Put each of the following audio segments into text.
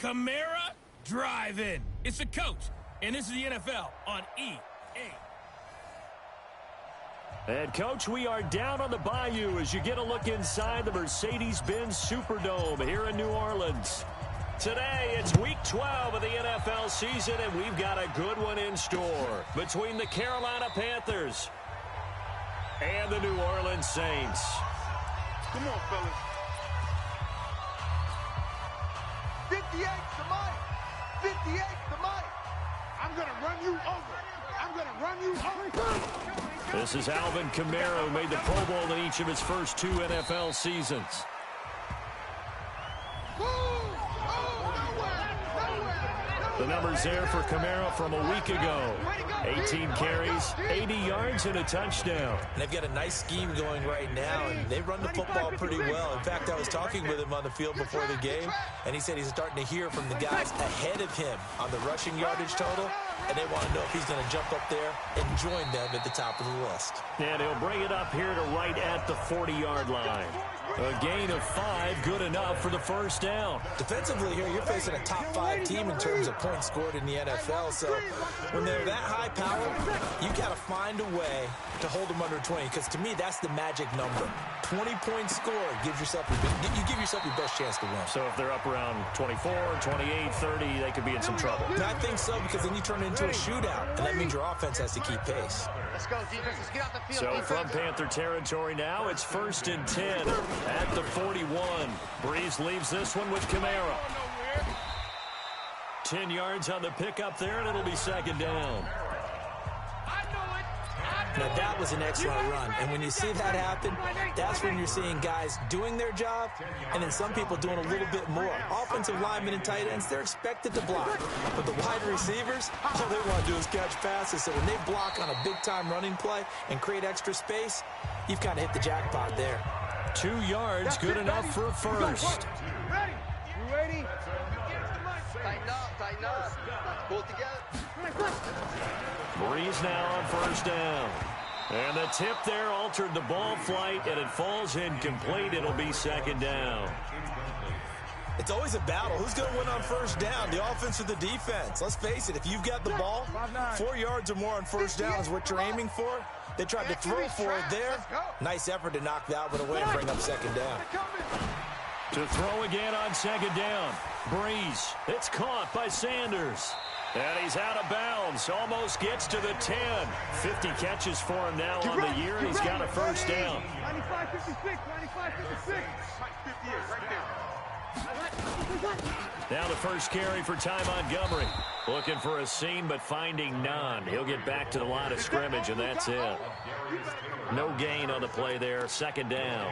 Kamara Drive-In. It's a coach, and this is the NFL on EA. And, Coach, we are down on the bayou as you get a look inside the Mercedes-Benz Superdome here in New Orleans. Today, it's Week 12 of the NFL season, and we've got a good one in store between the Carolina Panthers and the New Orleans Saints. Come on, fellas. 58 to Mike. 58 to Mike. I'm going to run you over. I'm going to run you over. This is Alvin Kamara, who made the Pro Bowl in each of his first 2 NFL seasons. The numbers there for Kamara from a week ago. 18 carries, 80 yards, and a touchdown. And they've got a nice scheme going right now, and they run the football pretty well. In fact, I was talking with him on the field before the game, and he said he's starting to hear from the guys ahead of him on the rushing yardage total, and they want to know if he's going to jump up there and join them at the top of the list. And he'll bring it up here to right at the 40-yard line. A gain of 5, good enough for the first down. Defensively here, you're facing a top 5 team in terms of points scored in the NFL. So when they're that high power, you got to find a way to hold them under 20. Because to me, that's the magic number. 20 points scored gives yourself you give yourself your best chance to win. So if they're up around 24, 28, 30, they could be in some trouble. And I think so, because then you turn it into a shootout, and that means your offense has to keep pace. Let's go, defense. Let's get out the field. So from Panther territory now, it's 1st and 10 at the 41. Breeze leaves this one with Kamara. 10 yards on the pickup there, and it'll be 2nd down. Now, that was an excellent run. And when you see that happen, that's when you're seeing guys doing their job and then some people doing a little bit more. Offensive linemen and tight ends, they're expected to block. But the wide receivers, all they want to do is catch passes. So when they block on a big-time running play and create extra space, you've kind of hit the jackpot there. 2 yards, good enough for a first. Ready? You ready? Tighten up, tighten up. Pull it together. Breeze now on 1st down. And the tip there altered the ball flight, and it falls incomplete. It'll be 2nd down. It's always a battle. Who's going to win on 1st down, the offense or the defense? Let's face it, if you've got the ball, 4 yards or more on 1st down is what you're aiming for. They tried to throw for it there. Nice effort to knock that one away and bring up 2nd down. To throw again on 2nd down. Breeze. It's caught by Sanders. And he's out of bounds. Almost gets to the 10. 50 catches for him now on the year, and he's got a 1st down. 95-56, 95-56. 58 right there. Now the first carry for Ty Montgomery. Looking for a seam, but finding none. He'll get back to the line of scrimmage, and that's it. No gain on the play there. 2nd down.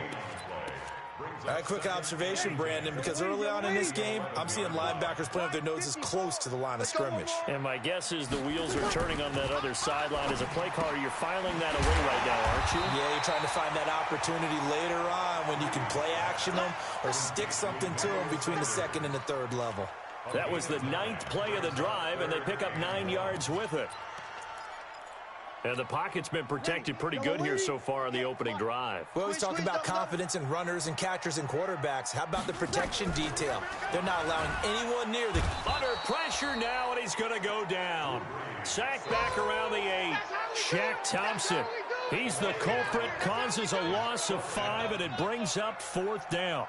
All right, quick observation, Brandon, because early on in this game, I'm seeing linebackers playing with their noses close to the line of scrimmage. And my guess is the wheels are turning on that other sideline. As a play caller, you're filing that away right now, aren't you? Yeah, you're trying to find that opportunity later on when you can play action them or stick something to them between the 2nd and the 3rd level. That was the 9th play of the drive, and they pick up 9 yards with it. And the pocket's been protected pretty good here so far on the opening drive. We always talk about confidence in runners and catchers and quarterbacks. How about the protection detail? They're not allowing anyone near the... Under pressure now, and he's going to go down. Sacked back around the 8. Shaq Thompson. He's the culprit, causes a loss of 5, and it brings up 4th down.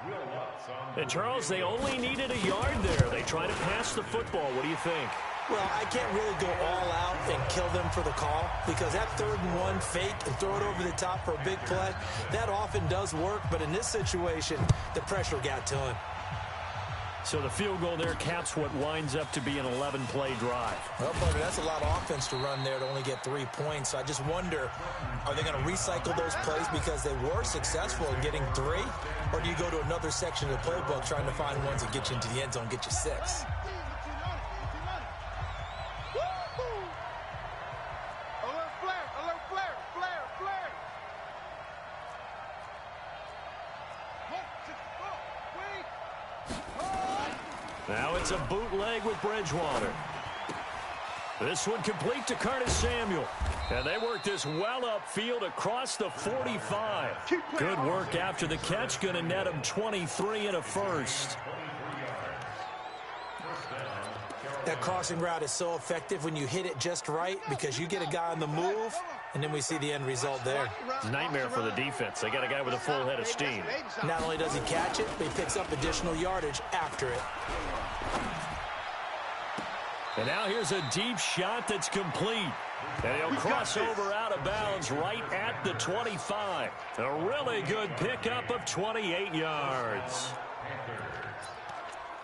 And, Charles, they only needed a yard there. They try to pass the football. What do you think? Well, I can't really go all out and kill them for the call because that 3rd and 1 fake and throw it over the top for a big play, that often does work. But in this situation, the pressure got to him. So the field goal there caps what winds up to be an 11-play drive. Well, buddy, that's a lot of offense to run there to only get 3 points. So I just wonder, are they going to recycle those plays because they were successful in getting 3? Or do you go to another section of the playbook trying to find ones that get you into the end zone, get you 6? Now it's a bootleg with Bridgewater. This one complete to Curtis Samuel. And they work this well upfield across the 45. Good work after the catch. Going to net him 23 and a first. That crossing route is so effective when you hit it just right because you get a guy on the move, and then we see the end result there. It's a nightmare for the defense. They got a guy with a full head of steam. Not only does he catch it, but he picks up additional yardage after it. And now here's a deep shot that's complete. And he'll cross over out of bounds right at the 25. A really good pickup of 28 yards.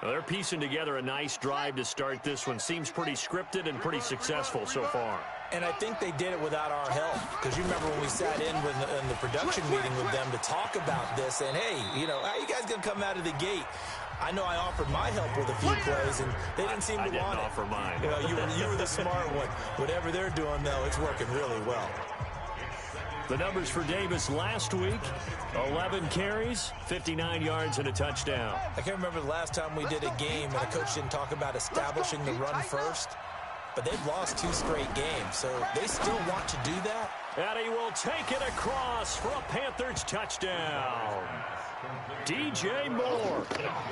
Well, they're piecing together a nice drive to start this one. Seems pretty scripted and pretty successful so far. And I think they did it without our help. Because you remember when we sat in the production meeting with them to talk about this. And, hey, you know, how are you guys going to come out of the gate? I know I offered my help with a few plays, and they didn't seem to want it. I didn't offer mine. You know, you were the smart one. Whatever they're doing, though, it's working really well. The numbers for Davis last week, 11 carries, 59 yards, and a touchdown. I can't remember the last time we did a game and a coach didn't talk about establishing the run first. But they've lost 2 straight games, so they still want to do that. And he will take it across for a Panthers touchdown. DJ Moore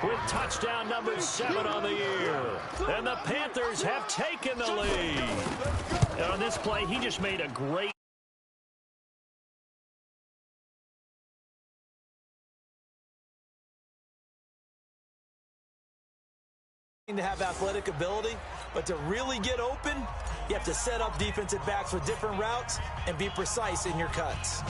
with touchdown number 7 on the year. And the Panthers have taken the lead. And on this play, he just made a great to have athletic ability, but to really get open, you have to set up defensive backs with different routes and be precise in your cuts.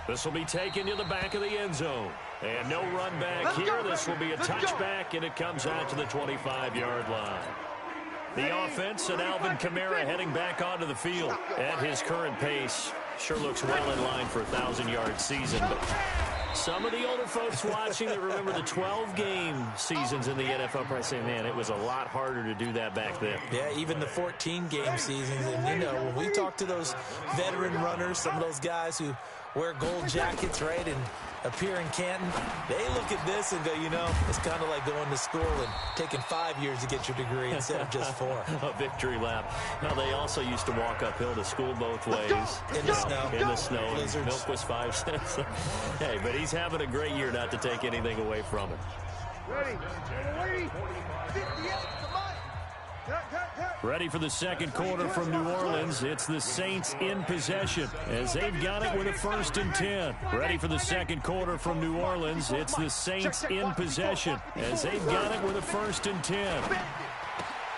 This will be taken to the back of the end zone. And no run back here. This will be a touchback, and it comes out to the 25-yard line. The offense and Alvin Kamara heading back onto the field. At his current pace, sure looks well in line for a 1,000-yard season. But some of the older folks watching that remember the 12-game seasons in the NFL probably say, man, it was a lot harder to do that back then. Yeah, even the 14-game seasons. And, you know, when we talk to those veteran runners, some of those guys who wear gold jackets, right, and appear in Canton, they look at this and go, you know, it's kind of like going to school and taking 5 years to get your degree instead of just 4. A victory lap. Now, they also used to walk uphill to school both ways. In the snow. In the snow. Blizzards. Milk was 5 cents. Hey, but he's having a great year, not to take anything away from him. Ready. 58 to Mike. Ready for the second quarter from New Orleans. It's the Saints in possession as they've got it with a 1st and 10. Ready for the second quarter from New Orleans. It's the Saints in possession as they've got it with a 1st and 10.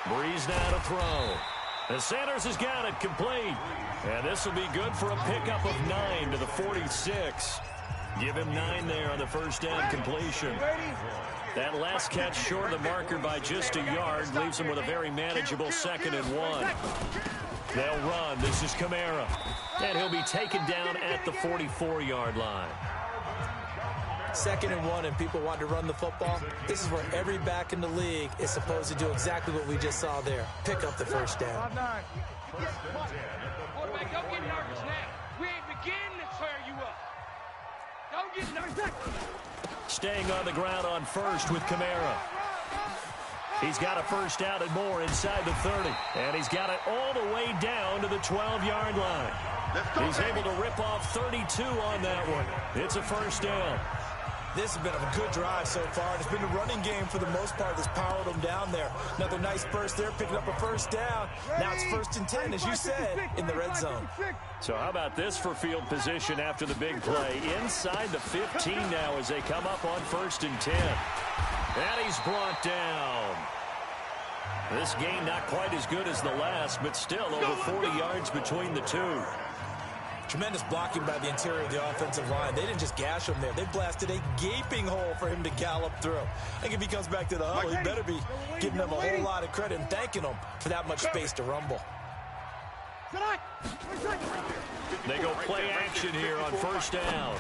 Breeze now to throw. And Sanders has got it complete. And this will be good for a pickup of 9 to the 46. Give him 9 there on the first down completion. That last catch short of the marker by just a yard leaves him with a very manageable 2nd and 1. They'll run. This is Kamara. And he'll be taken down at the 44-yard line. 2nd and 1, and people want to run the football. This is where every back in the league is supposed to do exactly what we just saw there. Pick up the first down. Quarterback, don't get nervous now. We ain't beginning to tear you up. Don't get nervous. Staying on the ground on 1st with Kamara. He's got a 1st down and more inside the 30. And he's got it all the way down to the 12-yard line. He's able to rip off 32 on that one. It's a 1st down. This has been a good drive so far. It's been a running game for the most part that's powered them down there. Another nice burst there, picking up a 1st down. Now it's 1st and 10, as you said, in the red zone. So how about this for field position after the big play? Inside the 15 now as they come up on 1st and 10. And he's brought down. This game not quite as good as the last, but still over 40 yards between the two. Tremendous blocking by the interior of the offensive line. They didn't just gash him there. They blasted a gaping hole for him to gallop through. I think if he comes back to the huddle, he better be giving them a whole lot of credit and thanking them for that much space to rumble. They go play action here on 1st down.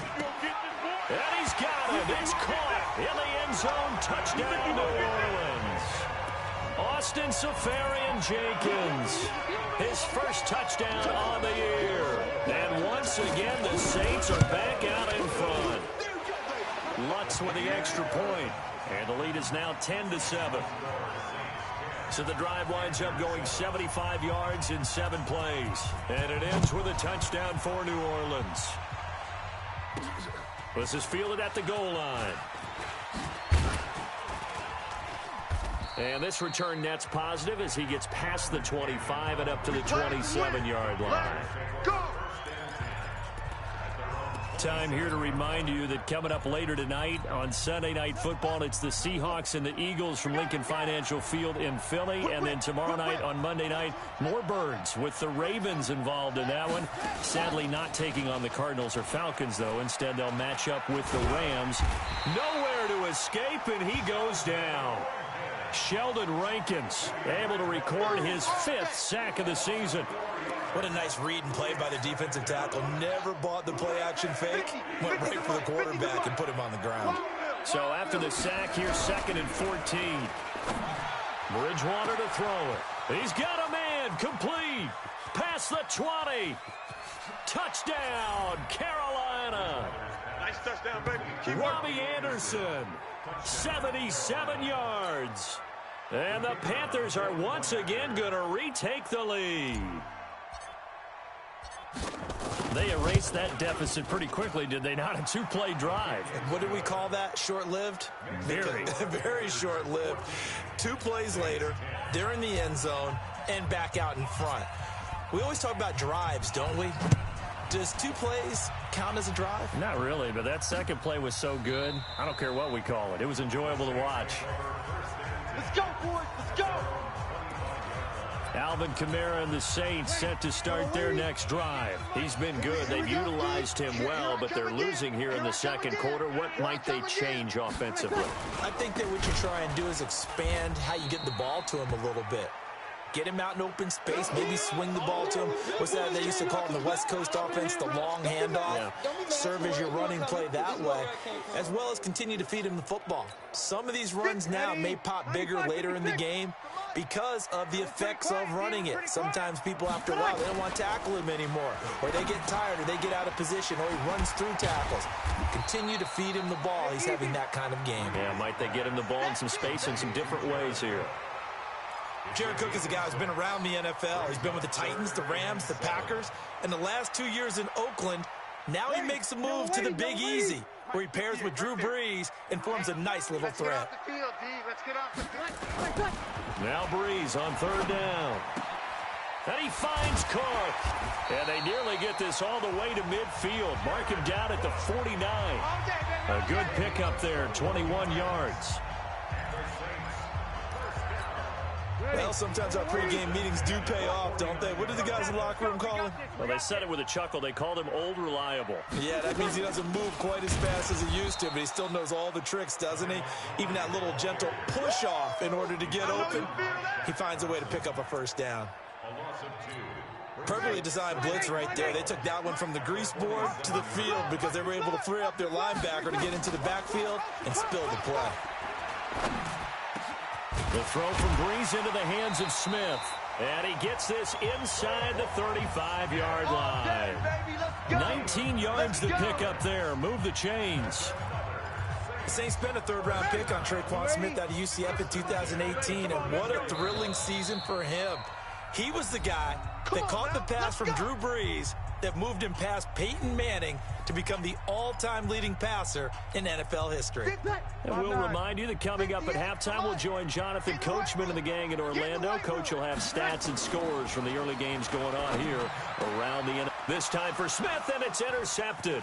And he's got it. It's caught in the end zone. Touchdown, New Orleans. Austin Seferian-Jenkins, his 1st touchdown on the year. And once again, the Saints are back out in front. Lutz with the extra point. And the lead is now 10-7. So the drive winds up going 75 yards in 7 plays. And it ends with a touchdown for New Orleans. This is fielded at the goal line. And this return net's positive as he gets past the 25 and up to the 27-yard line. Go! Time here to remind you that coming up later tonight on Sunday Night Football, it's the Seahawks and the Eagles from Lincoln Financial Field in Philly. And then tomorrow night on Monday night, more Birds with the Ravens involved in that one. Sadly not taking on the Cardinals or Falcons, though. Instead, they'll match up with the Rams. Nowhere to escape, and he goes down. Sheldon Rankins able to record his 5th sack of the season. What a nice read and play by the defensive tackle. Never bought the play-action fake. Went right for the quarterback and put him on the ground. So after the sack, here's 2nd and 14. Bridgewater to throw it. He's got a man. Complete. Past the 20. Touchdown, Carolina. Nice touchdown, baby. Keep Robbie Anderson, 77 yards. And the Panthers are once again going to retake the lead. They erased that deficit pretty quickly, did they not? A 2-play drive. What did we call that? Short-lived? Very. Very short-lived. 2 plays later, they're in the end zone and back out in front. We always talk about drives, don't we? Does 2 plays count as a drive? Not really, but that second play was so good. I don't care what we call it. It was enjoyable to watch. Let's go, boys. Let's go. Alvin Kamara and the Saints set to start their next drive. He's been good. They've utilized him well, but they're losing here in the second quarter. What might they change offensively? I think that what you try and do is expand how you get the ball to him a little bit. Get him out in open space, maybe swing the ball to him. What's that they used to call in the West Coast offense, the long handoff? Yeah. Serve as your running play that way, as well as continue to feed him the football. Some of these runs now may pop bigger later in the game because of the effects of running it. Sometimes people, after a while, they don't want to tackle him anymore, or they get tired, or they get out of position, or he runs through tackles. Continue to feed him the ball. He's having that kind of game. Yeah, might they get him the ball in some space in some different ways here? Jared Cook is a guy who's been around the NFL. He's been with the Titans, the Rams, the Packers, and the last 2 years in Oakland. Now he makes a move to the Big Easy, where he pairs with Drew Brees and forms a nice little threat. Now Brees on 3rd down. And he finds Cook. And they nearly get this all the way to midfield. Mark him down at the 49. A good pickup there, 21 yards. Well, sometimes our pregame meetings do pay off, don't they? What do the guys in the locker room call him? Well, they said it with a chuckle. They called him Old Reliable. Yeah, that means he doesn't move quite as fast as he used to, but he still knows all the tricks, doesn't he? Even that little gentle push-off in order to get open, he finds a way to pick up a 1st down. Perfectly designed blitz right there. They took that one from the grease board to the field because they were able to free up their linebacker to get into the backfield and spill the play. The throw from Brees into the hands of Smith. And he gets this inside the 35-yard line. 19 yards to pick up there. Move the chains. The Saints spent a 3rd-round pick on Traquan Smith out of UCF in 2018, and what a thrilling season for him. He was the guy that caught the pass from Drew Brees that moved him past Peyton Manning to become the all-time leading passer in NFL history. And we'll remind you that coming up at halftime, we'll join Jonathan Coachman and the gang in Orlando. Coach will have stats and scores from the early games going on here around the end. This time for Smith, and it's intercepted.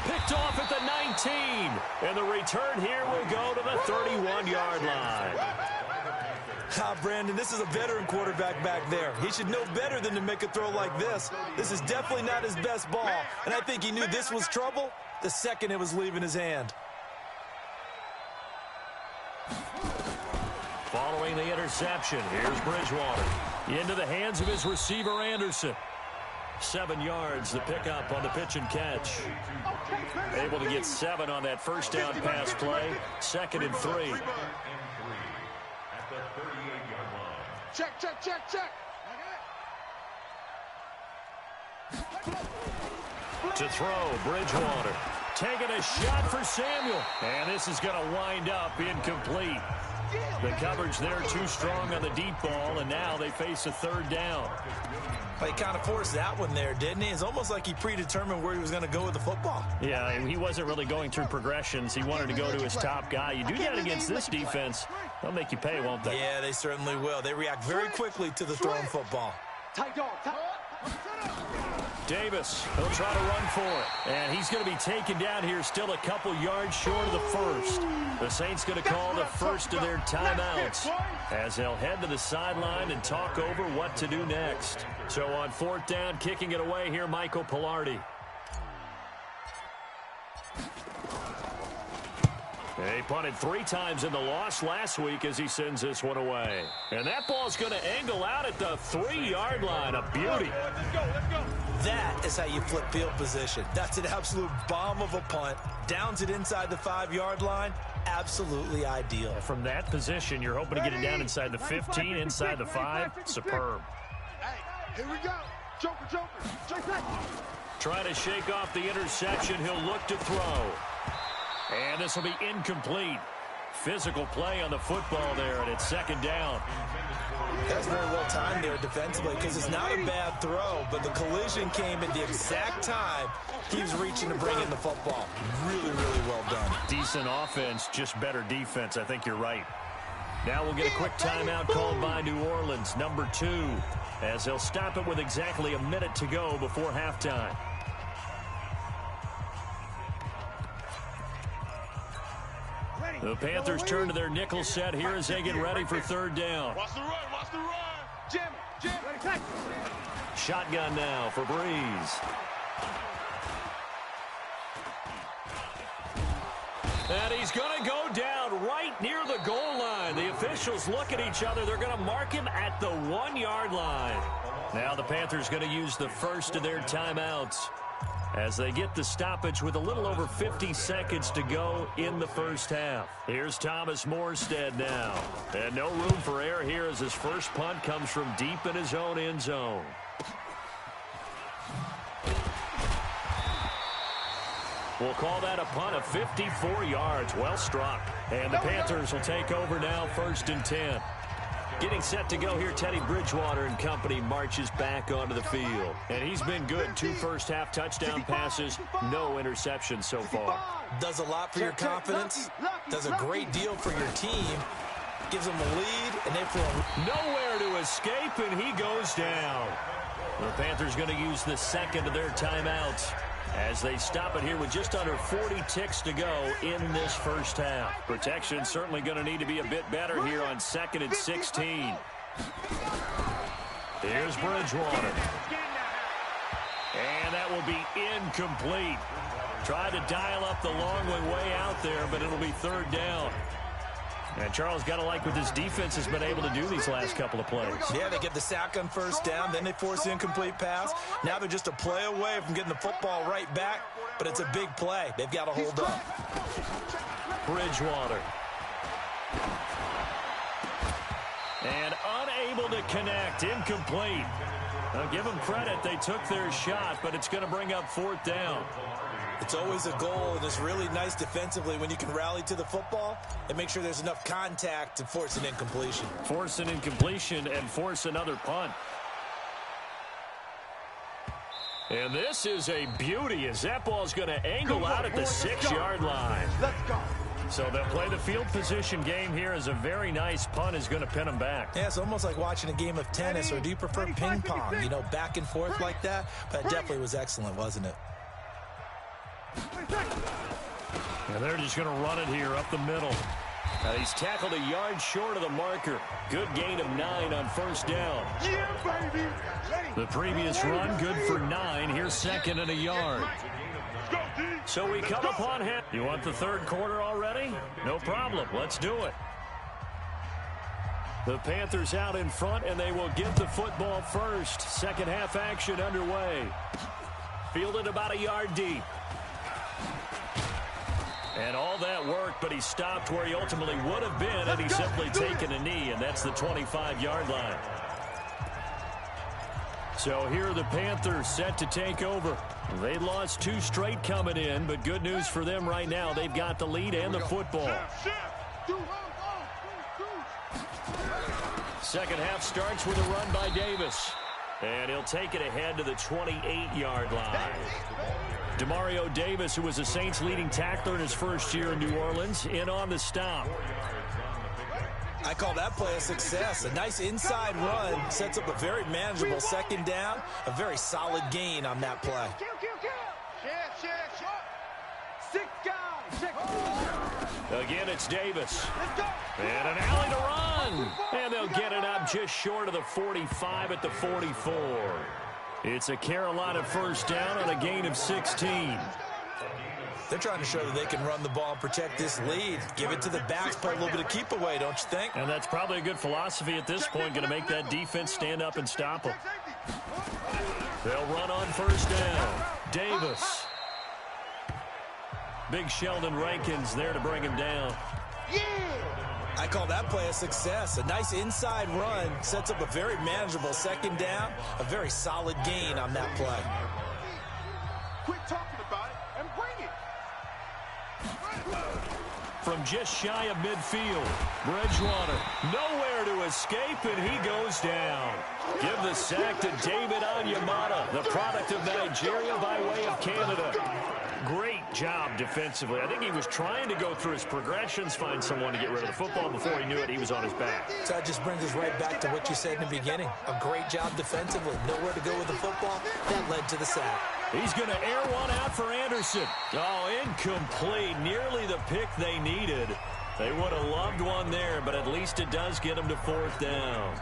Picked off at the 19. And the return here will go to the 31-yard line. Brandon, this is a veteran quarterback back there. He should know better than to make a throw like this. This is definitely not his best ball, and I think he knew this was trouble the second it was leaving his hand. Following the interception, here's Bridgewater. Into the hands of his receiver, Anderson. 7 yards, the pickup on the pitch and catch. Able to get 7 on that 1st down pass play. 2nd and 3. Check, check, check, check. To throw, Bridgewater. Taking a shot for Samuel. And this is going to wind up incomplete. The coverage there too strong on the deep ball, and now they face a third down. He kind of forced that one there, didn't he? It's almost like he predetermined where he was going to go with the football. Yeah, and he wasn't really going through progressions. He wanted to go to his top guy. You do that against this defense, they'll make you pay, won't they? Yeah, they certainly will. They react very quickly to the thrown football. Tight dog. Davis, he'll try to run for it. And he's going to be taken down here still a couple yards short of the first. The Saints going to call the first of their timeouts as they'll head to the sideline and talk over what to do next. So on fourth down, kicking it away here, Michael Pilardi. He punted 3 times in the loss last week as he sends this one away. And that ball's going to angle out at the 3-yard line. A beauty. Let's go. That is how you flip field position. That's an absolute bomb of a punt. Downs it inside the 5-yard line. Absolutely ideal. From that position, you're hoping to get it down inside the 15, inside the 5. Superb. Hey, here we go. Joker. Trying to shake off the interception. He'll look to throw. And this will be incomplete. Physical play on the football there, and it's second down. That's very well timed there defensively because it's not a bad throw, but the collision came at the exact time he was reaching to bring in the football. Really, really well done. Decent offense, just better defense. I think you're right. Now we'll get a quick timeout called by New Orleans, number 2, as they'll stop it with exactly a minute to go before halftime. The Panthers turn to their nickel set here as they get ready for third down. Watch the run. Jim. Shotgun now for Breeze. And he's going to go down right near the goal line. The officials look at each other. They're going to mark him at the 1-yard line. Now the Panthers going to use the first of their timeouts as they get the stoppage with a little over 50 seconds to go in the first half. Here's Thomas Morstead now. And no room for error here as his first punt comes from deep in his own end zone. We'll call that a punt of 54 yards. Well struck. And the Panthers will take over now, 1st and 10. Getting set to go here, Teddy Bridgewater and company marches back onto the field. And he's been good. 2 first-half touchdown passes, no interceptions so far. Does a lot for your confidence, does a great deal for your team, gives them a lead, and they feel nowhere to escape, and he goes down. The Panthers going to use the second of their timeouts as they stop it here with just under 40 ticks to go in this first half. Protection certainly going to need to be a bit better here on 2nd and 16. Here's Bridgewater. And that will be incomplete. Tried to dial up the long way out there, but it'll be third down. And Charles, got to like what this defense has been able to do these last couple of plays. Yeah, they get the sack on first down, then they force the incomplete pass. Now they're just a play away from getting the football right back, but it's a big play. They've got to hold up. Bridgewater. And unable to connect, incomplete. Now give them credit, they took their shot, but it's going to bring up 4th down. It's always a goal, and it's really nice defensively when you can rally to the football and make sure there's enough contact to force an incompletion. Force an incompletion and force another punt. And this is a beauty as that ball's going to angle out at the 6-yard line. Let's go. So they'll play the field position game here as a very nice punt is going to pin them back. Yeah, it's almost like watching a game of tennis, or do you prefer ping pong? You know, back and forth like that? But it definitely was excellent, wasn't it? And they're just going to run it here up the middle. He's tackled a yard short of the marker. Good gain of 9 on first down. Yeah, baby. The previous run, good for 9. Here's 2nd and a yard. So we come upon him. You want the third quarter already? No problem. Let's do it. The Panthers out in front, and they will get the football first. Second half action underway. Fielded about a yard deep. And all that work, but he stopped where he ultimately would have been, and he's simply taken a knee, and that's the 25-yard line. So here are the Panthers set to take over. They lost 2 straight coming in, but good news for them right now. They've got the lead and the football. Second half starts with a run by Davis. And he'll take it ahead to the 28-yard line. Demario Davis, who was the Saints' leading tackler in his first year in New Orleans, in on the stop. I call that play a success. A nice inside run sets up a very manageable second down. A very solid gain on that play. Again, it's Davis. And an alley to run. And they'll get it up just short of the 45 at the 44. It's a Carolina first down on a gain of 16. They're trying to show that they can run the ball and protect this lead. Give it to the backs, play a little bit of keep away, don't you think? And that's probably a good philosophy at this point, going to make that defense stand up and stop them. They'll run on first down. Davis. Big Sheldon Rankins there to bring him down. I call that play a success. A nice inside run sets up a very manageable second down. A very solid gain on that play. Quit talking about it and bring it. From just shy of midfield, Bridgewater nowhere to escape, and he goes down. Give the sack to David Onyemata, the product of Nigeria by way of Canada. Great job defensively. I think he was trying to go through his progressions, find someone to get rid of the football. Before he knew it, he was on his back. So that just brings us right back to what you said in the beginning. A great job defensively. Nowhere to go with the football. That led to the sack. He's going to air one out for Anderson. Oh, incomplete. Nearly the pick they needed. They would have loved one there, but at least it does get them to fourth down.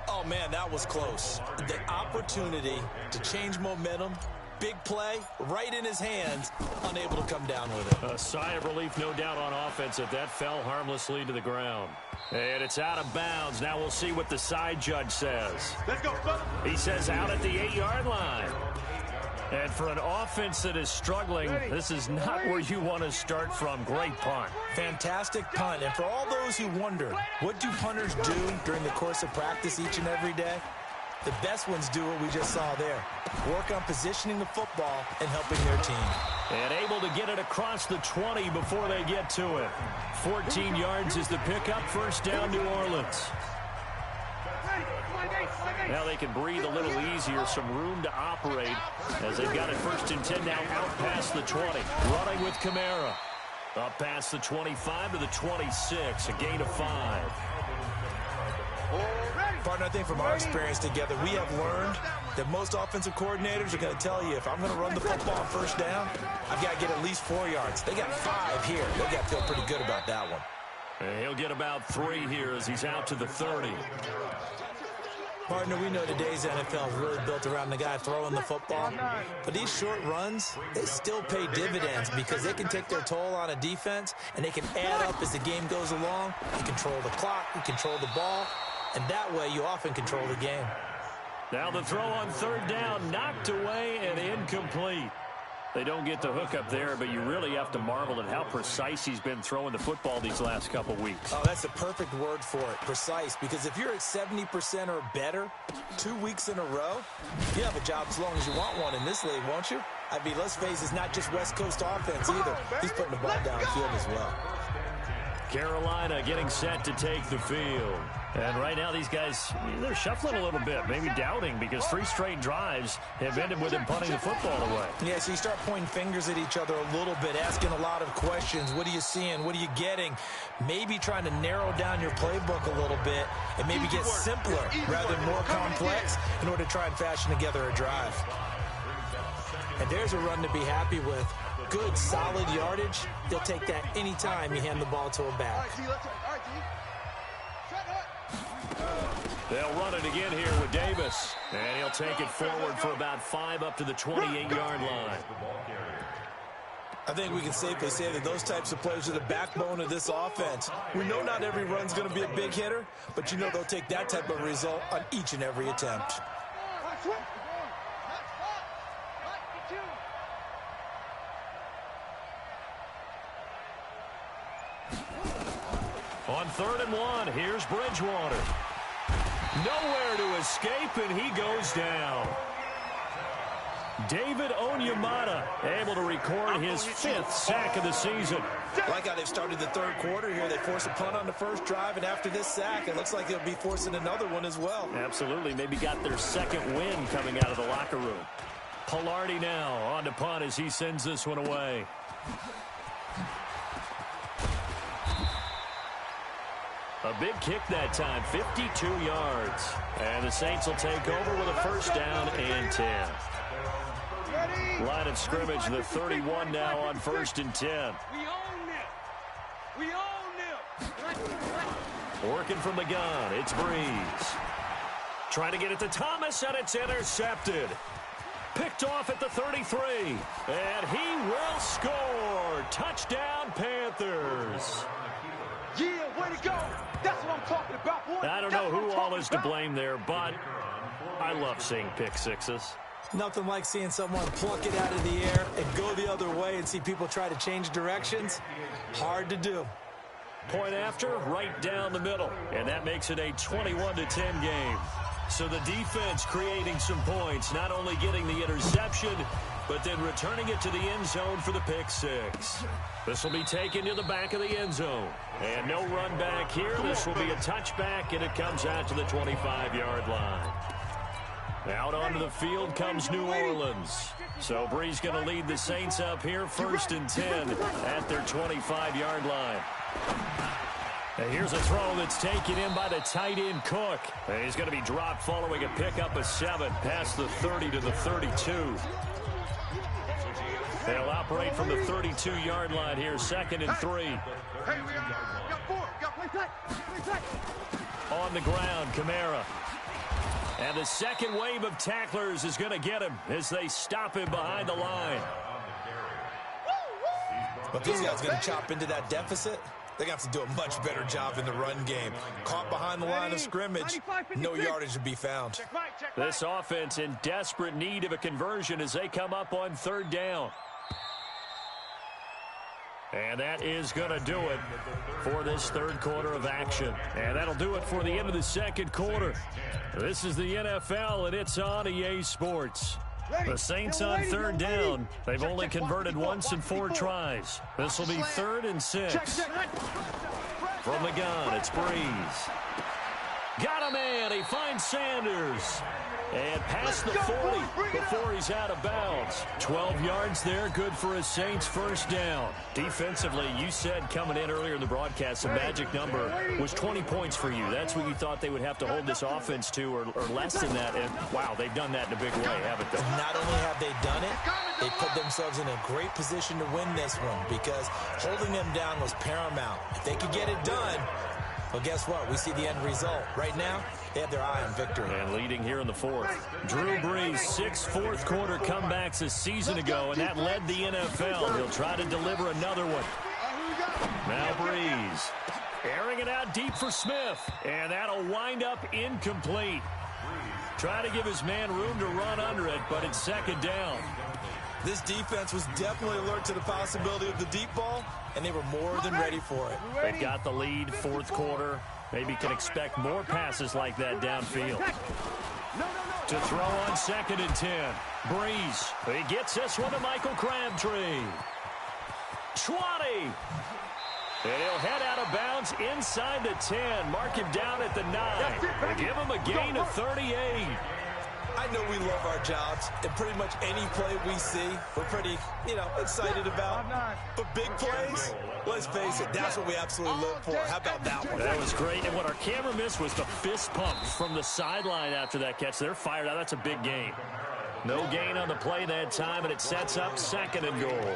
Oh, man, that was close. The opportunity to change momentum. Big play, right in his hands, unable to come down with it. A sigh of relief, no doubt, on offense if that fell harmlessly to the ground. And it's out of bounds. Now we'll see what the side judge says. Let's go, brother. He says out at the 8-yard line. And for an offense that is struggling, this is not where you want to start from. Great punt. Fantastic punt. And for all those who wonder, what do punters do during the course of practice each and every day? The best ones do what we just saw there. Work on positioning the football and helping their team. And able to get it across the 20 before they get to it. 14 yards is the pickup. First down, New Orleans. Now they can breathe a little easier. Some room to operate as they've got it first and 10 now out past the 20. Running with Kamara. Up past the 25 to the 26. A gain of 5. Partner, I think from our experience together, we have learned that most offensive coordinators are going to tell you, if I'm going to run the football on first down, I've got to get at least 4 yards. They got 5 here. They got to feel pretty good about that one. And he'll get about 3 here as he's out to the 30. Partner, we know today's NFL is really built around the guy throwing the football. But these short runs, they still pay dividends because they can take their toll on a defense, and they can add up as the game goes along. You control the clock, you control the ball, and that way you often control the game. Now the throw on third down, knocked away and incomplete. They don't get the hook up there, but you really have to marvel at how precise he's been throwing the football these last couple weeks. Oh, that's a perfect word for it, precise, because if you're at 70% or better 2 weeks in a row, you have a job as long as you want one in this league, won't you? I mean, let's face it, it's not just West Coast offense either. He's putting the ball downfield as well. Carolina getting set to take the field. And right now these guys, they're shuffling a little bit, maybe doubting, because 3 straight drives have ended with them punting the football away. Yeah, so you start pointing fingers at each other a little bit, asking a lot of questions. What are you seeing? What are you getting? Maybe trying to narrow down your playbook a little bit and maybe get simpler rather than more complex in order to try and fashion together a drive. And there's a run to be happy with. Good, solid yardage. They'll take that anytime you hand the ball to a back. They'll run it again here with Davis. And he'll take it forward for about 5 up to the 28-yard line. I think we can safely say that those types of plays are the backbone of this offense. We know not every run's going to be a big hitter, but you know they'll take that type of result on each and every attempt. On 3rd and 1, here's Bridgewater. Nowhere to escape, and he goes down. David Onyemata able to record his 5th sack of the season. Like how they've started the third quarter here. They force a punt on the first drive, and after this sack, it looks like they'll be forcing another one as well. Absolutely. Maybe got their second win coming out of the locker room. Pilardi now on to punt as he sends this one away. A big kick that time, 52 yards. And the Saints will take over with a first down and 10. Line of scrimmage, the 31 now on 1st and 10. We own them. We own them. Working from the gun, it's Breeze. Trying to get it to Thomas, and it's intercepted. Picked off at the 33. And he will score. Touchdown, Panthers. Yeah, way to go. That's what I'm talking about, boy. I don't know who all is to blame there, but I love seeing pick sixes. Nothing like seeing someone pluck it out of the air and go the other way and see people try to change directions. Hard to do. Point after, right down the middle. And that makes it a 21-10 game. So the defense creating some points, not only getting the interception, but then returning it to the end zone for the pick six. This will be taken to the back of the end zone. And no run back here. This will be a touchback, and it comes out to the 25-yard line. Out onto the field comes New Orleans. So Breeze going to lead the Saints up here, 1st and 10 at their 25-yard line. And here's a throw that's taken in by the tight end Cook. And he's going to be dropped following a pickup of 7 past the 30 to the 32. They'll operate from the 32-yard line here, 2nd and 3. Hey, we got 4. On the ground, Kamara. And the second wave of tacklers is going to get him as they stop him behind the line. But these guys going to chop into that deficit. They're going to have to do a much better job in the run game. Caught behind the line of scrimmage, no yardage to be found. This offense in desperate need of a conversion as they come up on 3rd down. And that is going to do it for this 3rd quarter of action. And that'll do it for the end of the 2nd quarter. This is the NFL, and it's on EA Sports. The Saints on 3rd down. They've only converted once in 4 tries. This will be 3rd and 6. From the gun, it's Breeze. Got a man. He finds Sanders. And past the 40 before he's out of bounds. 12 yards there, good for a Saints first down. Defensively, you said coming in earlier in the broadcast, the magic number was 20 points for you. That's what you thought they would have to hold this offense to, or less than that. And, wow, they've done that in a big way, haven't they? Not only have they done it, they put themselves in a great position to win this one because holding them down was paramount. If they could get it done, well, guess what? We see the end result. Right now, they have their eye on victory. And leading here in the 4th. Drew Brees, 6 fourth-quarter comebacks a season ago, and that led the NFL. He'll try to deliver another one. Now Brees, airing it out deep for Smith, and that'll wind up incomplete. Try to give his man room to run under it, but it's 2nd down. This defense was definitely alert to the possibility of the deep ball, and they were more than ready for it. They've got the lead, 4th quarter. Maybe can expect more passes like that downfield. To throw on 2nd and 10. Breeze. He gets this one to Michael Crabtree. 20. And he'll head out of bounds inside the 10. Mark him down at the 9. They give him a gain of 38. I know we love our jobs, and pretty much any play we see, we're pretty, excited about. But big plays, let's face it, that's what we absolutely live for. How about that one? That was great, and what our camera missed was the fist pump from the sideline after that catch. They're fired out. That's a big gain. No gain on the play that time, and it sets up 2nd and goal.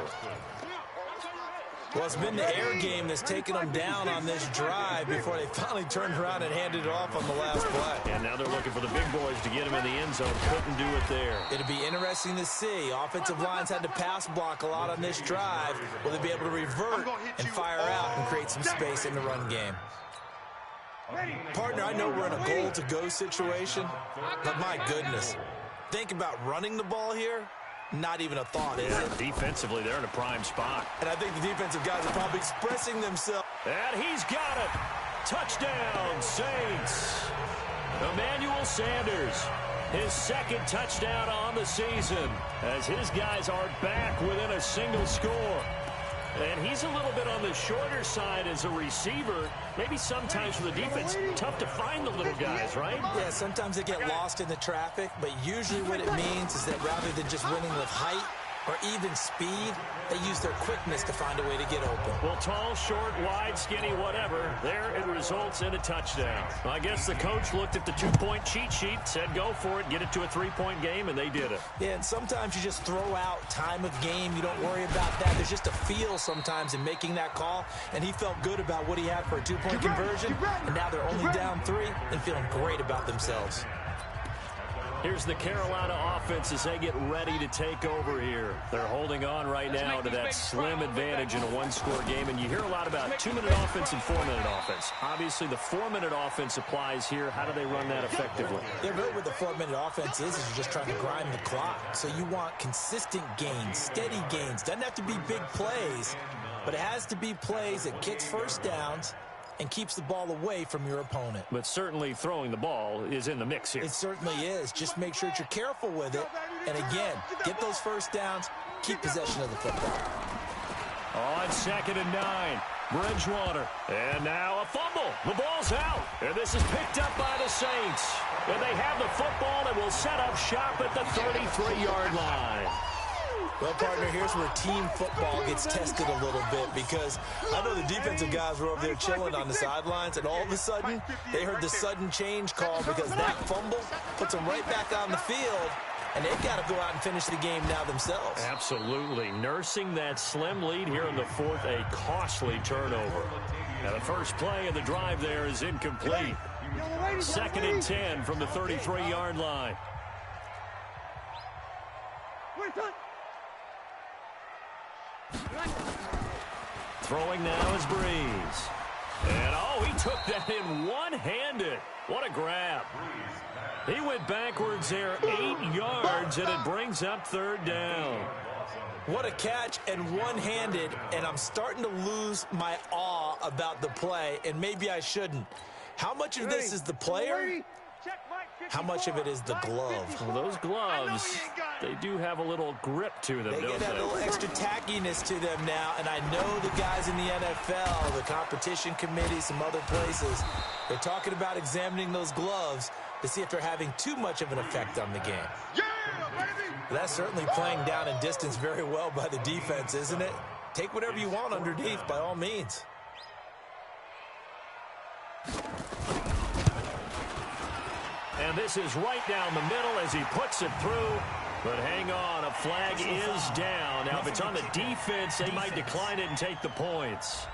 Well, it's been the air game that's taken them down on this drive before they finally turned around and handed it off on the last play. And now they're looking for the big boys to get him in the end zone. Couldn't do it there. It'll be interesting to see. Offensive lines had to pass block a lot on this drive. Will they be able to revert and fire out and create some space in the run game? Partner, I know we're in a goal-to-go situation, but my goodness, think about running the ball here. Not even a thought, is it? Defensively, they're in a prime spot. And I think the defensive guys are probably expressing themselves. And he's got it. Touchdown, Saints. Emmanuel Sanders, his second touchdown on the season, as his guys are back within a single score. And he's a little bit on the shorter side as a receiver. Maybe sometimes for the defense, tough to find the little guys, right? Yeah, sometimes they get lost in the traffic, but usually what it means is that rather than just winning with height or even speed, they use their quickness to find a way to get open. Well, tall, short, wide, skinny, whatever, there it results in a touchdown. I guess the coach looked at the two-point cheat sheet, said go for it, get it to a three-point game, and they did it. Yeah, and sometimes you just throw out time of game. You don't worry about that. There's just a feel sometimes in making that call, and he felt good about what he had for a two-point conversion, and now they're only down 3 and feeling great about themselves. Here's the Carolina offense as they get ready to take over here. They're holding on right now to that slim advantage in a one-score game, and you hear a lot about 2-minute offense and 4-minute offense. Obviously, the 4-minute offense applies here. How do they run that effectively? Yeah, really what the 4-minute offense is you're just trying to grind the clock. So you want consistent gains, steady gains. Doesn't have to be big plays, but it has to be plays that gets first downs and keeps the ball away from your opponent. But certainly throwing the ball is in the mix here. It certainly is. Just make sure that you're careful with it. And again, get those first downs, keep possession of the football. On 2nd and 9, Bridgewater. And now a fumble. The ball's out. And this is picked up by the Saints. And they have the football and will set up shop at the 33-yard line. Well, partner, here's where team football gets tested a little bit, because I know the defensive guys were over there chilling on the sidelines, and all of a sudden, they heard the sudden change call because that fumble puts them right back on the field, and they've got to go out and finish the game now themselves. Absolutely. Nursing that slim lead here in the 4th, a costly turnover. Now, the first play of the drive there is incomplete. 2nd and 10 from the 33-yard line. Throwing now is Breeze. And, oh, he took that in one-handed. What a grab. He went backwards there 8 yards, and it brings up 3rd down. What a catch, and one-handed, and I'm starting to lose my awe about the play, and maybe I shouldn't. How much of this is the player? How much of it is the glove? Well, those gloves, they do have a little grip to them, They don't get that they? little extra tackiness to them now, and I know the guys in the NFL, the competition committee, some other places, they're talking about examining those gloves to see if they're having too much of an effect on the game. Yeah, baby! That's certainly playing down and distance very well by the defense, isn't it? Take whatever you want underneath, by all means. And this is right down the middle as he puts it through. But hang on, a flag is down. Now, if it's on the defense, they might decline it and take the points.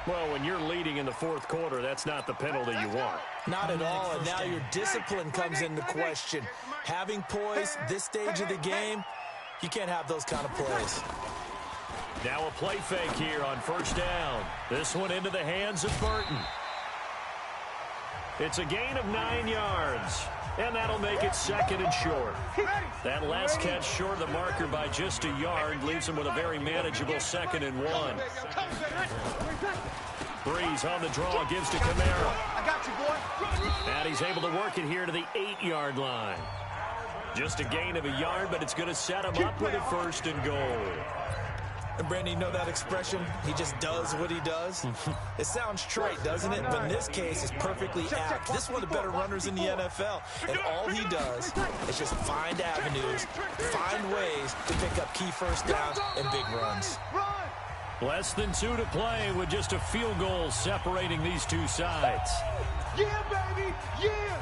Well, when you're leading in the 4th quarter, that's not the penalty you want. Not at all, and now your discipline comes into question. Having poise this stage of the game, you can't have those kind of plays. Now a play fake here on 1st down. This one into the hands of Burton. It's a gain of 9 yards, and that'll make it 2nd and short. That last catch short of the marker by just a yard leaves him with a very manageable 2nd and 1. Breeze on the draw, gives to Kamara. I got you, boy. And he's able to work it here to the 8-yard line. Just a gain of a yard, but it's going to set him up with a 1st and goal. And, Brandon, you know that expression? He just does what he does? It sounds trite, doesn't it? But in this case, it's perfectly apt. This is one of the better runners in the NFL. And all he does is just find avenues, find ways to pick up key first downs and big runs. Less than 2 to play with just a field goal separating these two sides. Yeah, baby! Yeah!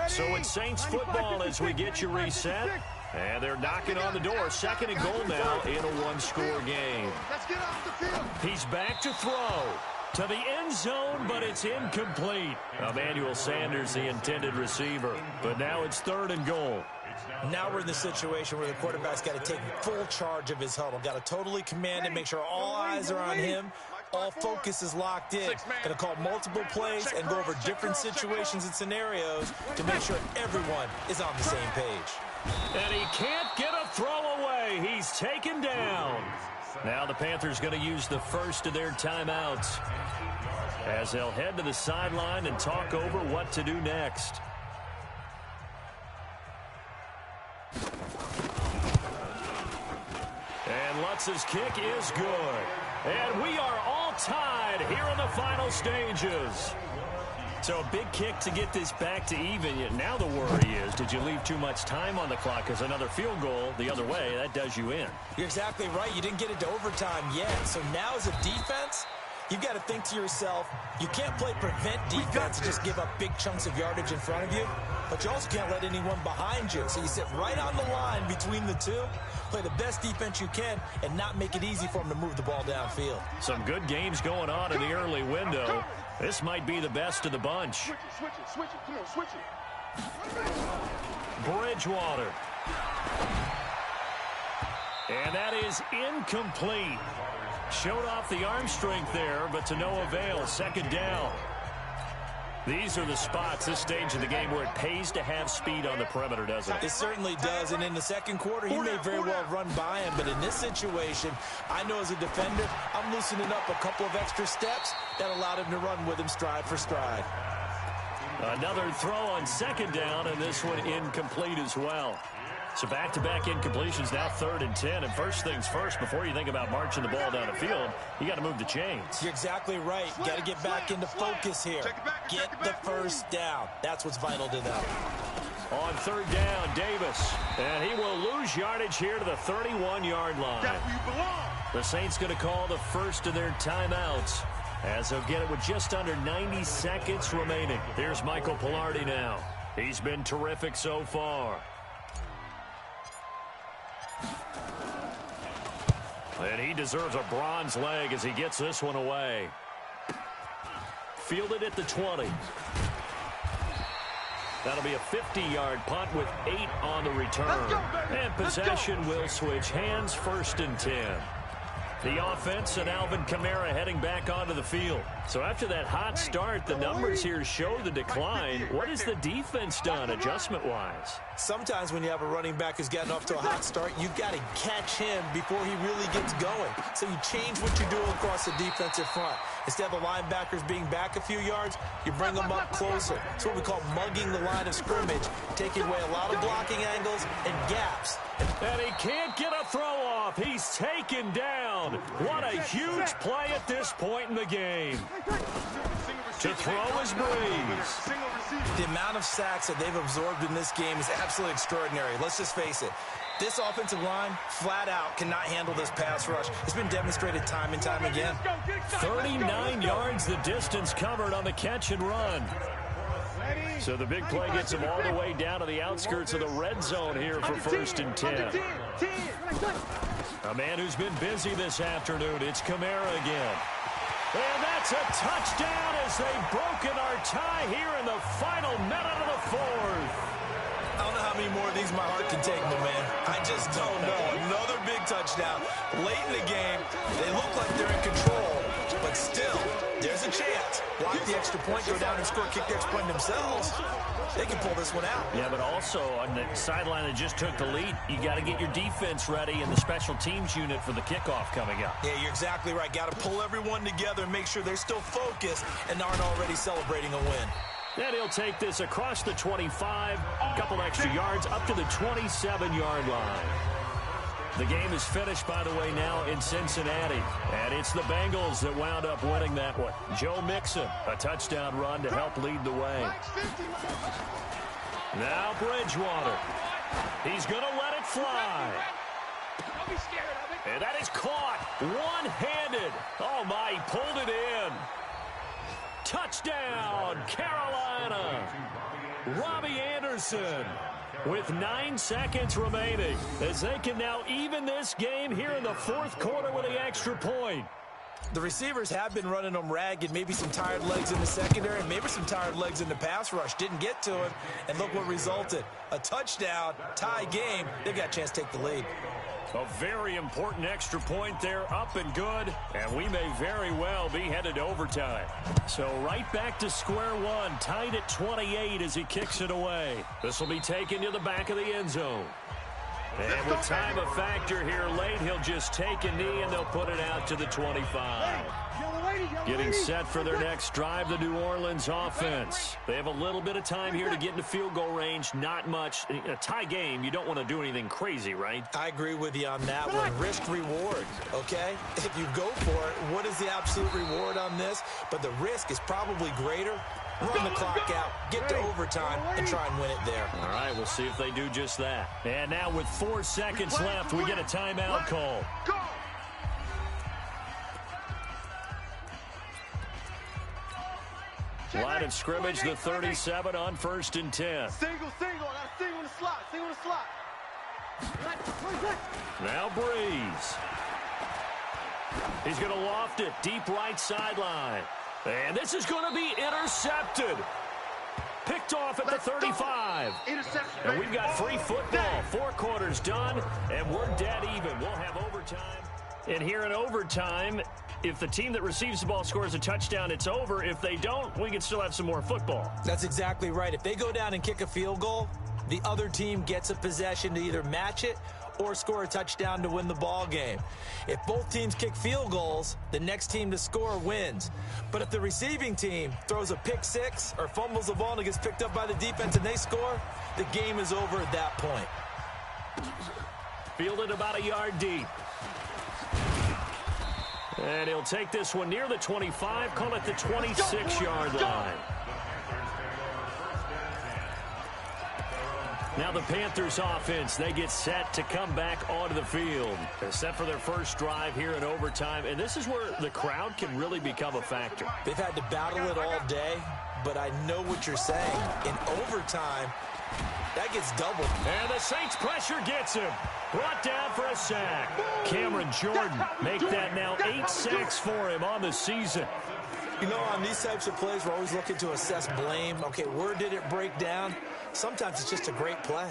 So it's Saints football as we get you reset. And they're knocking on the door. 2nd and goal now in a one-score game. Let's get off the field. He's back to throw. To the end zone, but it's incomplete. Emmanuel Sanders, the intended receiver. But now it's 3rd and goal. Now we're in the situation where the quarterback's got to take full charge of his huddle. Got to totally command it, make sure all eyes are on him. All focus is locked in. Going to call multiple plays and go over different situations and scenarios to make sure everyone is on the same page. And he can't get a throw away. He's taken down. Now the Panthers going to use the first of their timeouts as they'll head to the sideline and talk over what to do next. And Lutz's kick is good. And we are all tied here in the final stages. So a big kick to get this back to even. Yet now the worry is, did you leave too much time on the clock? Because another field goal the other way, that does you in. You're exactly right. You didn't get it to overtime yet. So now as a defense, you've got to think to yourself, you can't play prevent defense and just give up big chunks of yardage in front of you. But you also can't let anyone behind you. So you sit right on the line between the two, play the best defense you can, and not make it easy for them to move the ball downfield. Some good games going on in the early window. This might be the best of the bunch. Switch it. Come on, switch it. Bridgewater. And that is incomplete. Showed off the arm strength there, but to no avail. Second down. These are the spots, this stage of the game, where it pays to have speed on the perimeter, doesn't it? It certainly does, and in the second quarter, he may very well run by him, but in this situation, I know as a defender, I'm loosening up a couple of extra steps that allowed him to run with him stride for stride. Another throw on second down, and this one incomplete as well. So back-to-back incompletions, now 3rd and 10. And first things first, before you think about marching the ball down the field, you got to move the chains. You're exactly right. Got to get back into focus here. Get the first down. That's what's vital to them. On 3rd down, Davis. And he will lose yardage here to the 31-yard line. That's where you belong. The Saints going to call the first of their timeouts, as they'll get it with just under 90 seconds remaining. Here's Michael Pilardi now. He's been terrific so far. And he deserves a bronze leg as he gets this one away. Fielded at the 20. That'll be a 50-yard punt with 8 on the return. And possession will switch hands, 1st and 10. The offense and Alvin Kamara heading back onto the field. So after that hot start, the numbers here show the decline. What has the defense done adjustment-wise? Sometimes when you have a running back who's gotten off to a hot start, you've got to catch him before he really gets going. So you change what you do across the defensive front. Instead of the linebackers being back a few yards, you bring them up closer. It's what we call mugging the line of scrimmage, taking away a lot of blocking angles and gaps. And he can't get a throw off. He's taken down. What a huge play at this point in the game. To throw is Breeze. The amount of sacks that they've absorbed in this game is absolutely extraordinary. Let's just face it. This offensive line, flat out, cannot handle this pass rush. It's been demonstrated time and time again. 39 yards the distance covered on the catch and run. So the big play gets him all the way down to the outskirts of the red zone here for 1st and 10. A man who's been busy this afternoon, it's Kamara again. And that's a touchdown as they've broken our tie here in the final minute of the 4th. I don't know how many more of these my heart can take, my man. I just don't know. Another big touchdown. Late in the game, they look like they're in control, but still, there's a chance. Block the extra point, go down and score, kick the extra point themselves. They can pull this one out. Yeah, but also on the sideline that just took the lead, you got to get your defense ready and the special teams unit for the kickoff coming up. Yeah, you're exactly right. Got to pull everyone together and make sure they're still focused and aren't already celebrating a win. And he'll take this across the 25, a couple extra yards, up to the 27-yard line. The game is finished, by the way, now in Cincinnati. And it's the Bengals that wound up winning that one. Joe Mixon, a touchdown run to help lead the way. Now Bridgewater. He's going to let it fly. Don't be scared of it. And that is caught one-handed. Oh, my, he pulled it in. Touchdown, Carolina. Robbie Anderson with 9 seconds remaining as they can now even this game here in the 4th quarter with the extra point. The receivers have been running them ragged, maybe some tired legs in the secondary, maybe some tired legs in the pass rush. Didn't get to it, and look what resulted. A touchdown, tie game. They've got a chance to take the lead. A very important extra point there, up and good, and we may very well be headed to overtime. So right back to square one, tied at 28 as he kicks it away. This will be taken to the back of the end zone. And with time a factor here late, he'll just take a knee and they'll put it out to the 25. Getting set for their next drive, the New Orleans offense. They have a little bit of time here to get into field goal range, not much. In a tie game, you don't want to do anything crazy, right? I agree with you on that one. Risk reward, okay? If you go for it, what is the absolute reward on this? But the risk is probably greater. Run the clock out, get to overtime, and try and win it there. All right, we'll see if they do just that. And now with 4 seconds left, we get a timeout call. Line of scrimmage, the 37 on 1st and 10. Single. Got a single in the slot. Now Breeze. He's going to loft it deep right sideline. And this is going to be intercepted. Picked off at the 35. And we've got free football. 4 quarters done, and we're dead even. We'll have overtime. And here in overtime, if the team that receives the ball scores a touchdown, it's over. If they don't, we can still have some more football. That's exactly right. If they go down and kick a field goal, the other team gets a possession to either match it or score a touchdown to win the ball game. If both teams kick field goals, the next team to score wins. But if the receiving team throws a pick six or fumbles the ball and it gets picked up by the defense and they score, the game is over at that point. Fielded about a yard deep. And he'll take this one near the 25, call it the 26-yard line. Now the Panthers offense, they get set to come back onto the field. They're set for their first drive here in overtime, and this is where the crowd can really become a factor. They've had to battle it all day, but I know what you're saying. In overtime, that gets doubled. And the Saints pressure gets him. Brought down for a sack. Cameron Jordan make that now 8 sacks for him on the season. You know, on these types of plays, we're always looking to assess blame. Okay, where did it break down? Sometimes it's just a great play.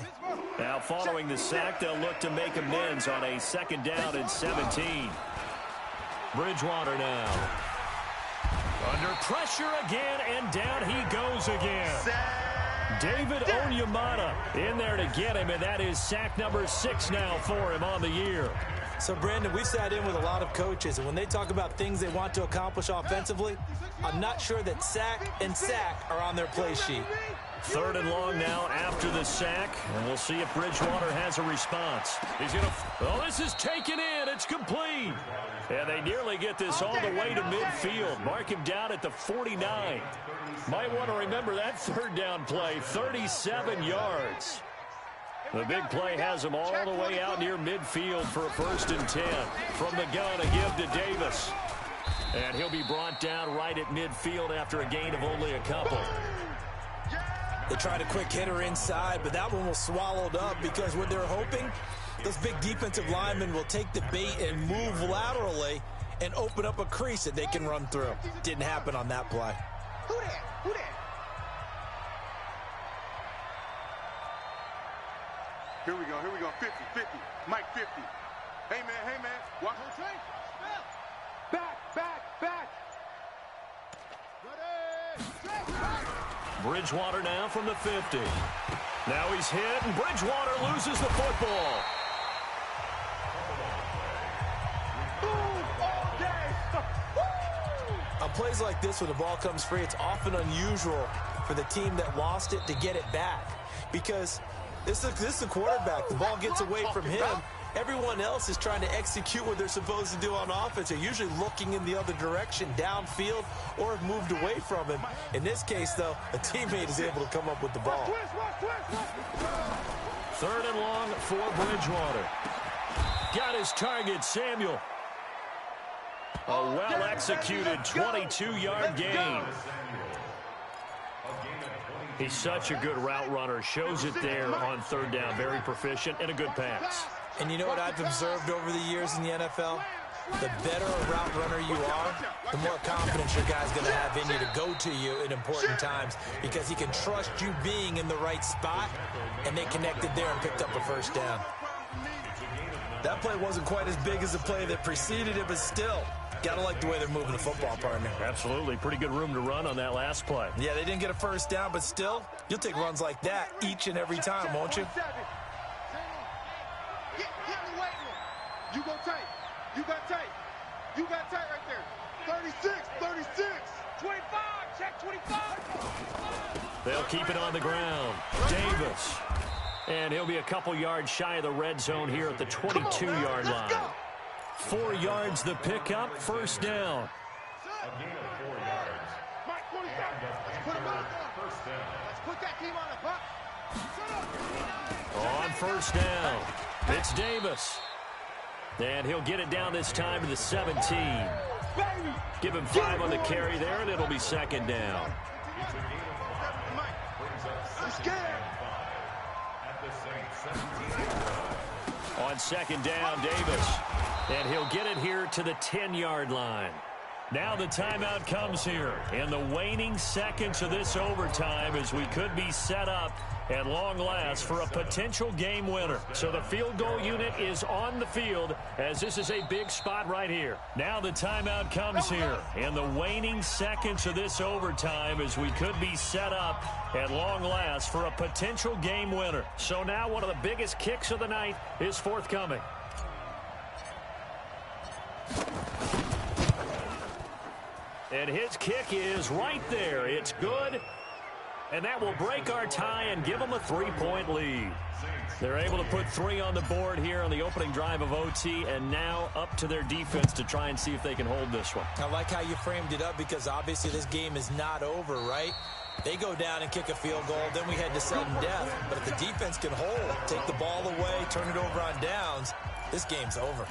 Now following the sack, they'll look to make amends on a 2nd down and 17. Bridgewater now. Under pressure again, and down he goes again. David Onyemata in there to get him, and that is sack number 6 now for him on the year. So, Brandon, we've sat in with a lot of coaches, and when they talk about things they want to accomplish offensively, I'm not sure that sack and sack are on their play sheet. 3rd and long now after the sack, and we'll see if Bridgewater has a response. He's going to... Oh, this is taken in. It's complete. And they nearly get this all the way to midfield. Mark him down at the 49. Might want to remember that 3rd down play, 37 yards. The big play has him all the way out near midfield for a 1st and 10. From the gun, a give to Davis. And he'll be brought down right at midfield after a gain of only a couple. They tried a quick hitter inside, but that one was swallowed up because what they're hoping, those big defensive linemen will take the bait and move laterally and open up a crease that they can run through. Didn't happen on that play. Who that? Here we go. 50. Mike 50. Hey, man. Watch. Back. Bridgewater now from the 50. Now he's hit, and Bridgewater loses the football. On plays like this where the ball comes free, it's often unusual for the team that lost it to get it back. Because this is the quarterback. The ball gets away from him. Everyone else is trying to execute what they're supposed to do on offense. They're usually looking in the other direction, downfield, or have moved away from him. In this case, though, a teammate is able to come up with the ball. 3rd and long for Bridgewater. Got his target, Samuel. A well-executed 22-yard gain. He's such a good route runner. Shows it there on 3rd down. Very proficient and a good pass. And you know what I've observed over the years in the NFL? The better a route runner you are, the more confidence your guy's going to have in you to go to you in important times because he can trust you being in the right spot, and they connected there and picked up a 1st down. That play wasn't quite as big as the play that preceded it, but still, got to like the way they're moving the football, partner. Absolutely. Pretty good room to run on that last play. Yeah, they didn't get a 1st down, but still, you'll take runs like that each and every time, won't you? You go tight. You got tight. You got tight right there. 36, 36. 25, check 25. They'll keep it on the ground. Davis. And he'll be a couple yards shy of the red zone here at the 22-yard line. 4 yards the pickup, first down. A gain of 4 yards. Mike, 47. Let's put him out there. First down. Let's put that team on the buck. On first down, it's Davis. And he'll get it down this time to the 17. Give him 5 on the carry there, and it'll be second down. I'm scared. On second down, Davis. And he'll get it here to the 10-yard line. Now the timeout comes here in the waning seconds of this overtime as we could be set up at long last for a potential game winner. So the field goal unit is on the field as this is a big spot right here. Now the timeout comes here in the waning seconds of this overtime as we could be set up at long last for a potential game winner. So now one of the biggest kicks of the night is forthcoming. And his kick is right there. It's good. And that will break our tie and give them a 3-point lead. They're able to put 3 on the board here on the opening drive of OT, and now up to their defense to try and see if they can hold this one. I like how you framed it up because obviously this game is not over, right? They go down and kick a field goal, then we head to sudden death. But if the defense can hold, take the ball away, turn it over on downs, this game's over.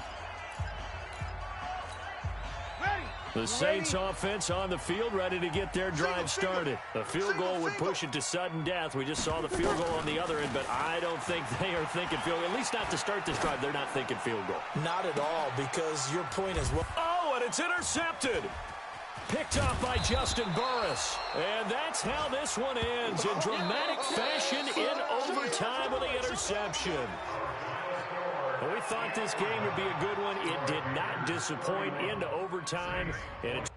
The Saints offense on the field, ready to get their drive started. A field goal would push it to sudden death. We just saw the field goal on the other end, but I don't think they are thinking field goal. At least not to start this drive. They're not thinking field goal. Not at all, because your point is well. Oh, and it's intercepted. Picked off by Justin Burris. And that's how this one ends in dramatic fashion in overtime with the interception. We thought this game would be a good one. It did not disappoint into overtime. And